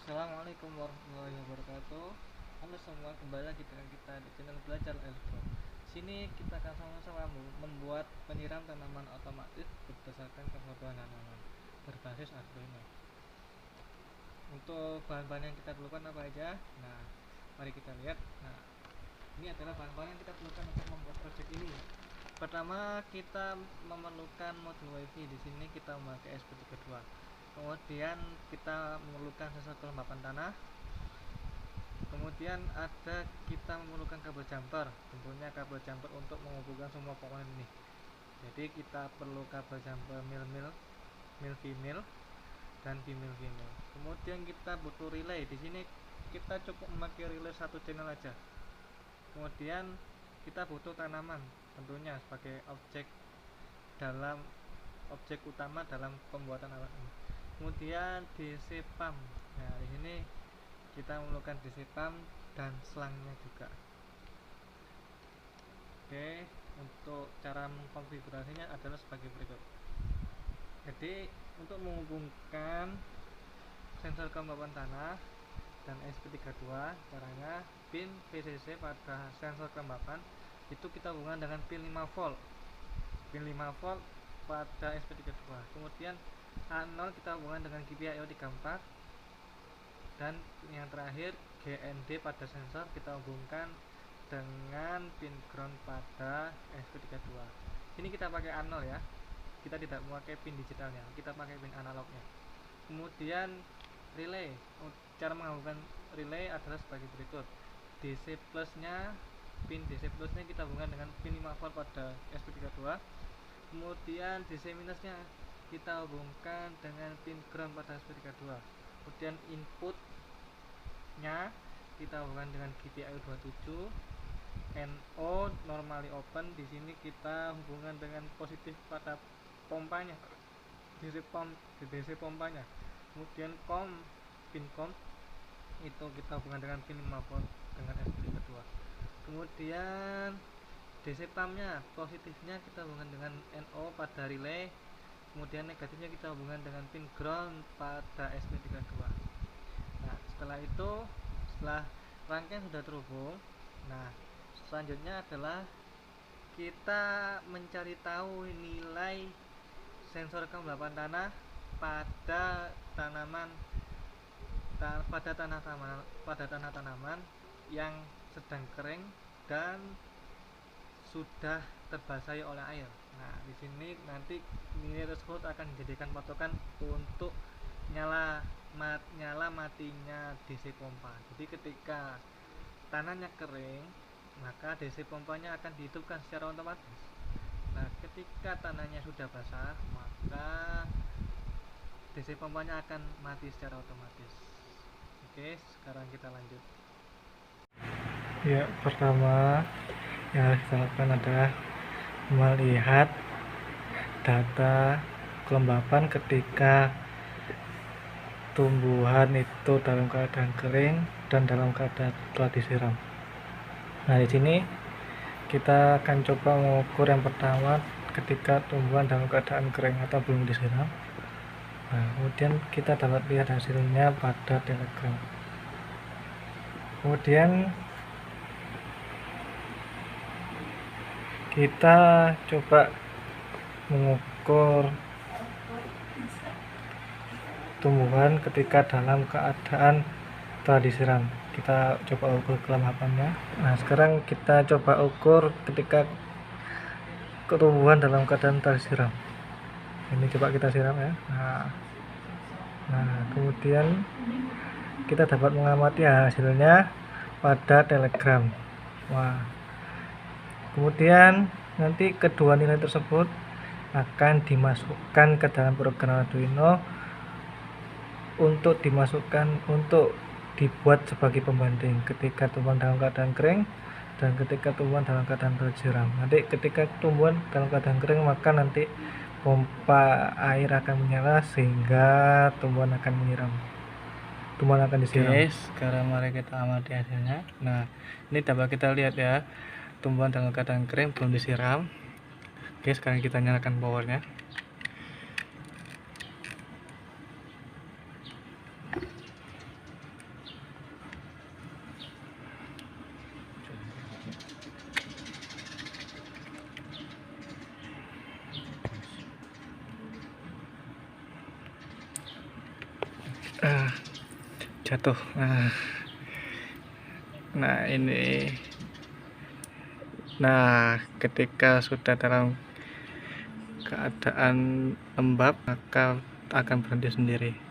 Assalamualaikum warahmatullahi wabarakatuh. Halo semua, kembali lagi dengan kita di channel Belajar Elektro. Sini kita akan sama-sama membuat penyiram tanaman otomatis berdasarkan kebutuhan tanaman berbasis Arduino. Untuk bahan-bahan yang kita perlukan apa aja? Nah, mari kita lihat. Nah, ini adalah bahan-bahan yang kita perlukan untuk membuat project ini. Pertama, kita memerlukan modul WiFi. Di sini kita memakai SP32. Kemudian kita memerlukan sensor kelembapan tanah. Kemudian kita memerlukan kabel jumper, tentunya kabel jumper untuk menghubungkan semua komponen ini. Jadi kita perlu kabel jumper mil female dan female. Kemudian kita butuh relay. Di sini kita cukup memakai relay satu channel aja. Kemudian kita butuh tanaman, tentunya sebagai objek utama dalam pembuatan alat ini. Kemudian DC pump. Nah, di sini kita memerlukan DC pump dan selangnya juga. Oke, untuk cara mengkonfigurasinya adalah sebagai berikut. Jadi untuk menghubungkan sensor kelembapan tanah dan SP32, caranya pin VCC pada sensor kelembapan itu kita hubungkan dengan pin 5 volt pada SP32. Kemudian A0 kita hubungkan dengan GPIO 34, dan yang terakhir GND pada sensor kita hubungkan dengan pin ground pada SP32. Ini kita pakai A0 ya, kita tidak memakai pin digitalnya, kita pakai pin analognya. Kemudian relay, cara menghubungkan relay adalah sebagai berikut. DC plusnya, pin DC plusnya kita hubungkan dengan pin 5 volt pada SP32. Kemudian DC minusnya kita hubungkan dengan pin ground pada SP32. Kemudian inputnya kita hubungkan dengan GPIO 27. NO normally open, di sini kita hubungan dengan positif pada pompanya, DC pompanya. Kemudian pin COM itu kita hubungan dengan pin 5 volt dengan SP32. Kemudian DC pumpnya, positifnya kita hubungan dengan NO pada relay. Kemudian negatifnya kita hubungan dengan pin ground pada SP32. Nah, setelah rangkaian sudah terhubung, nah selanjutnya adalah kita mencari tahu nilai sensor kelembapan tanah pada tanah tanaman yang sedang kering dan sudah terbasahi oleh air. Nah, di sini nanti nilai tersebut akan dijadikan patokan untuk nyala matinya DC pompa. Jadi ketika tanahnya kering, maka DC pompanya akan dihidupkan secara otomatis. Nah, ketika tanahnya sudah basah, maka DC pompanya akan mati secara otomatis. Oke, sekarang kita lanjut. Ya, pertama yang harus kita lakukan adalah melihat data kelembapan ketika tumbuhan itu dalam keadaan kering dan dalam keadaan telah disiram. Nah, di sini kita akan coba mengukur yang pertama ketika tumbuhan dalam keadaan kering atau belum disiram. Nah, kemudian kita dapat lihat hasilnya pada diagram. Kemudian kita coba mengukur tumbuhan ketika dalam keadaan telah disiram. Kita coba ukur kelembapannya. Nah, sekarang kita coba ukur ketika tumbuhan dalam keadaan telah disiram. Ini coba kita siram ya. Nah, kemudian kita dapat mengamati hasilnya pada telegram. Wah. Kemudian nanti kedua nilai tersebut akan dimasukkan ke dalam program Arduino untuk dibuat sebagai pembanding ketika tumbuhan dalam keadaan kering dan ketika tumbuhan dalam keadaan tersiram. Nanti ketika tumbuhan dalam keadaan kering, maka nanti pompa air akan menyala sehingga tumbuhan akan disiram. Oke, sekarang mari kita amati hasilnya. Nah, ini dapat kita lihat ya, tumbuhan dalam keadaan kering belum disiram. Oke, sekarang kita nyalakan powernya. jatuh. Nah ini, nah ketika sudah dalam keadaan lembab maka akan berhenti sendiri.